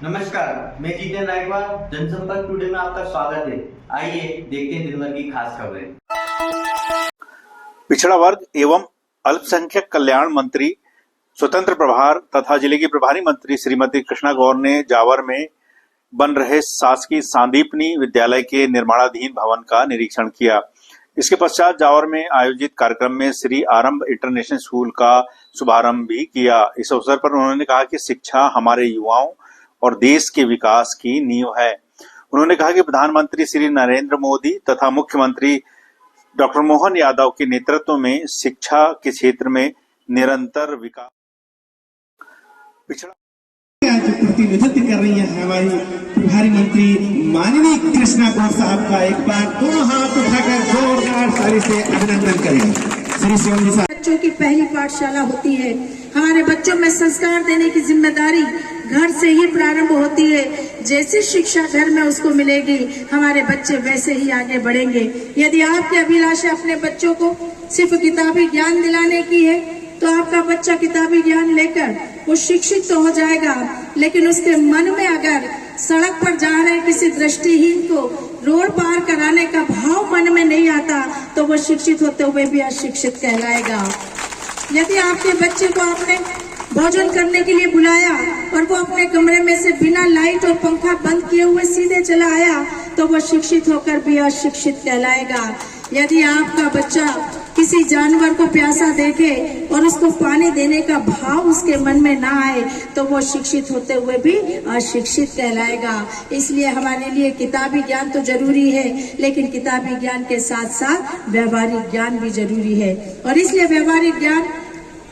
नमस्कार, मैं जीतेन नायकवाल। जनसंपर्क टुडे में आपका स्वागत है। आइए देखते हैं दिन भर की खास खबरें। पिछड़ा वर्ग एवं अल्पसंख्यक कल्याण मंत्री स्वतंत्र प्रभार तथा जिले की प्रभारी मंत्री श्रीमती कृष्णा गौर ने जावर में बन रहे शासकीय सांदीपनी विद्यालय के निर्माणाधीन भवन का निरीक्षण किया। इसके पश्चात जावर में आयोजित कार्यक्रम में श्री आरंभ इंटरनेशनल स्कूल का शुभारंभ भी किया। इस अवसर पर उन्होंने कहा कि शिक्षा हमारे युवाओं और देश के विकास की नींव है। उन्होंने कहा कि प्रधानमंत्री श्री नरेंद्र मोदी तथा मुख्यमंत्री डॉक्टर मोहन यादव के नेतृत्व में शिक्षा के क्षेत्र में निरंतर विकास। प्रतिनिधित्व कर रही है हमारी प्रभारी मंत्री माननीय कृष्णा गौर साहब का एक बार दोनों हाथ उठाकर जोरदार ताली से अभिनंदन करें। श्री शिवम जी साहब। बच्चों की पहली पाठशाला होती है। हमारे बच्चों में संस्कार देने की जिम्मेदारी घर से ही प्रारंभ होती है। जैसी शिक्षा घर में उसको मिलेगी, हमारे बच्चे वैसे ही आगे बढ़ेंगे। यदि आपकी अभिलाषा अपने बच्चों को सिर्फ किताबी ज्ञान दिलाने की है, तो आपका बच्चा किताबी ज्ञान लेकर वो शिक्षित तो हो जाएगा, लेकिन उसके मन में अगर सड़क पर जा रहे किसी दृष्टिहीन को रोड पार कराने का भाव मन में नहीं आता, तो वो शिक्षित होते हुए भी अशिक्षित कहलाएगा। यदि आपके बच्चे को आपने भोजन करने के लिए बुलाया और वो अपने कमरे में से बिना लाइट और पंखा बंद किए हुए सीधे चला आया, तो वो शिक्षित होकर भी अशिक्षित कहलाएगा। यदि आपका बच्चा किसी जानवर को प्यासा देखे और उसको पानी देने का भाव उसके मन में ना आए, तो वो शिक्षित होते हुए भी अशिक्षित कहलाएगा। इसलिए हमारे लिए किताबी ज्ञान तो जरूरी है, लेकिन किताबी ज्ञान के साथ साथ व्यवहारिक ज्ञान भी जरूरी है। और इसलिए व्यवहारिक ज्ञान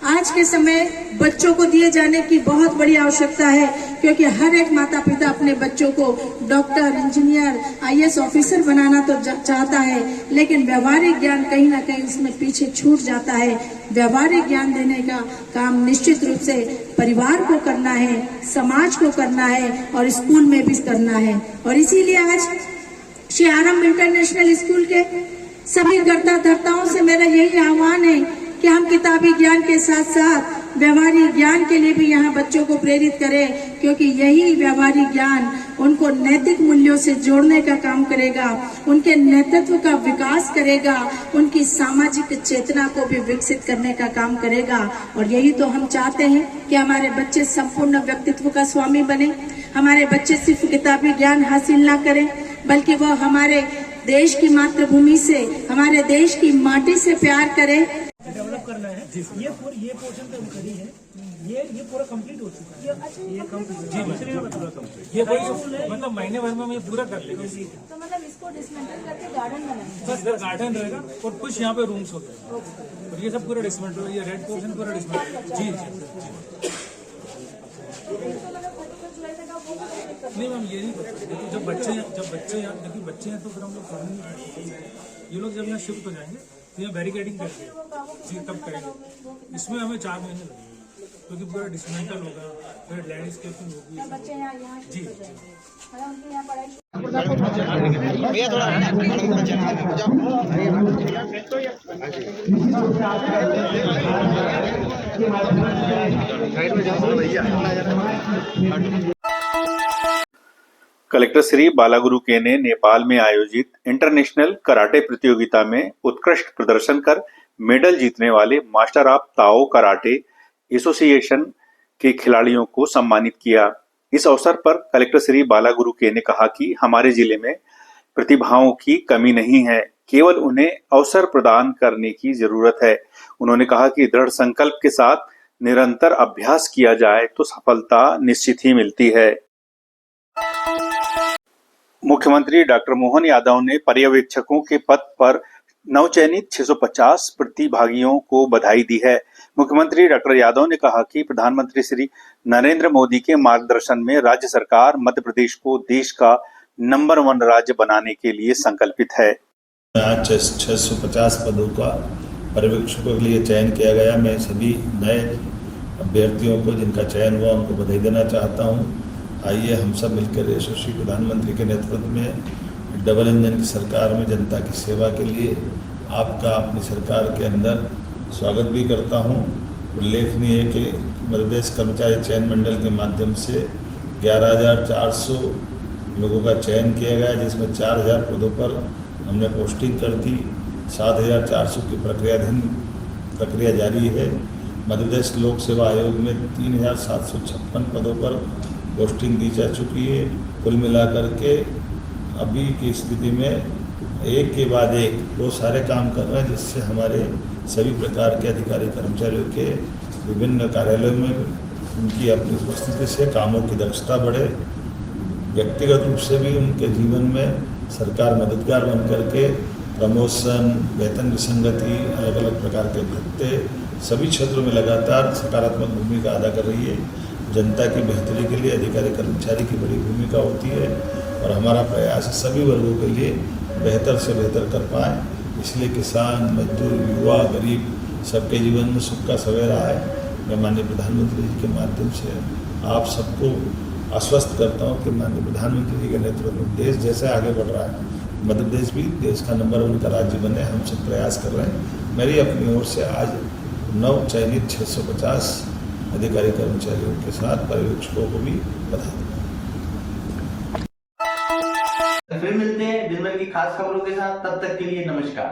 आज के समय बच्चों को दिए जाने की बहुत बड़ी आवश्यकता है, क्योंकि हर एक माता पिता अपने बच्चों को डॉक्टर, इंजीनियर, IAS ऑफिसर बनाना तो चाहता है, लेकिन व्यवहारिक ज्ञान कहीं ना कहीं उसमें पीछे छूट जाता है। व्यवहारिक ज्ञान देने का काम निश्चित रूप से परिवार को करना है, समाज को करना है और स्कूल में भी करना है। और इसीलिए आज श्री आरंभ इंटरनेशनल स्कूल के सभी कर्ता धर्ताओं से मेरा यही आह्वान है कि हम किताबी ज्ञान के साथ साथ व्यवहारिक ज्ञान के लिए भी यहाँ बच्चों को प्रेरित करें, क्योंकि यही व्यवहारिक ज्ञान उनको नैतिक मूल्यों से जोड़ने का काम करेगा, उनके नेतृत्व का विकास करेगा, उनकी सामाजिक चेतना को भी विकसित करने का काम करेगा। और यही तो हम चाहते हैं कि हमारे बच्चे संपूर्ण व्यक्तित्व का स्वामी बने। हमारे बच्चे सिर्फ किताबी ज्ञान हासिल ना करें, बल्कि वह हमारे देश की मातृभूमि से, हमारे देश की माटी से प्यार करें। डेवलप करना है। ये पोर्शन तो हम करी है, ये पूरा कंप्लीट हो चुका है। ये कंप्लीट जी, ये मतलब महीने भर में पूरा कर लेंगे। तो मतलब इसको डिसमेंटल करके गार्डन बनाएंगे। बस गार्डन रहेगा और कुछ यहाँ पे रूम्स हो गए, और ये सब पूरा डिसमेंटल, ये रेड पोर्शन पूरा डिसमेंटल। जी जी नहीं मैम, ये नहीं पता। जब बच्चे यहाँ देखिए बच्चे हैं तो फिर हम लोग ये लोग जब यहाँ शिफ्ट हो जाएंगे तो यहाँ बैरिकेडिंग करेंगे जी, तब करेंगे। इसमें हमें 4 महीने लगेंगे, क्योंकि पूरा डिसमेंटल होगा, फिर लैंडस्केपिंग होगी जी। कलेक्टर श्री बालागुरु के ने नेपाल में आयोजित इंटरनेशनल कराटे प्रतियोगिता में उत्कृष्ट प्रदर्शन कर मेडल जीतने वाले master of Tao karate association के खिलाड़ियों को सम्मानित किया। इस अवसर पर कलेक्टर श्री बालागुरु के ने कहा कि हमारे जिले में प्रतिभाओं की कमी नहीं है, केवल उन्हें अवसर प्रदान करने की जरूरत है। उन्होंने कहा कि दृढ़ संकल्प के साथ निरंतर अभ्यास किया जाए तो सफलता निश्चित ही मिलती है। मुख्यमंत्री डॉक्टर मोहन यादव ने पर्यवेक्षकों के पद पर नवचयनित 650 प्रतिभागियों को बधाई दी है। मुख्यमंत्री डॉक्टर यादव ने कहा कि प्रधानमंत्री श्री नरेंद्र मोदी के मार्गदर्शन में राज्य सरकार मध्य प्रदेश को देश का नंबर 1 राज्य बनाने के लिए संकल्पित है। आज 650 पदों का पर्यवेक्षकों के लिए चयन किया गया। मैं सभी नए अभ्यर्थियों को जिनका चयन हुआ उनको बधाई देना चाहता हूँ। आइए हम सब मिलकर यशस्वी प्रधानमंत्री के नेतृत्व में डबल इंजन की सरकार में जनता की सेवा के लिए आपका अपनी सरकार के अंदर स्वागत भी करता हूं। उल्लेखनीय है कि मध्य प्रदेश कर्मचारी चयन मंडल के माध्यम से 11,400 लोगों का चयन किया गया, जिसमें 4,000 पदों पर हमने पोस्टिंग कर दी। 7,400 की प्रक्रिया जारी है। मध्य प्रदेश लोक सेवा आयोग में 3,756 पदों पर पोस्टिंग दी जा चुकी है। कुल मिलाकर के अभी की स्थिति में एक के बाद एक वो सारे काम कर रहे हैं, जिससे हमारे सभी प्रकार के अधिकारी कर्मचारियों के विभिन्न कार्यालयों में उनकी अपनी उपस्थिति से कामों की दक्षता बढ़े। व्यक्तिगत रूप से भी उनके जीवन में सरकार मददगार बन करके प्रमोशन, वेतन विसंगति, अलग अलग प्रकार के भत्ते सभी क्षेत्रों में लगातार सकारात्मक भूमिका अदा कर रही है। जनता की बेहतरी के लिए अधिकारी कर्मचारी की बड़ी भूमिका होती है और हमारा प्रयास सभी वर्गों के लिए बेहतर से बेहतर कर पाएँ। इसलिए किसान, मजदूर, युवा, गरीब सबके जीवन में सुख का सवेरा आए। मैं माननीय प्रधानमंत्री जी के माध्यम से आप सबको आश्वस्त करता हूँ कि माननीय प्रधानमंत्री जी के नेतृत्व में देश जैसे आगे बढ़ रहा है, मध्य प्रदेश भी देश का नंबर 1 का राज्य बने। हम सब प्रयास कर रहे हैं। मेरी अपनी ओर से आज 9 चयनित 650 अधिकारी कर्मचारियों के साथ पर्यवेक्षकों को भी बधा दूँ। फिर मिलते हैं दिन भर की खास खबरों के साथ। तब तक के लिए नमस्कार।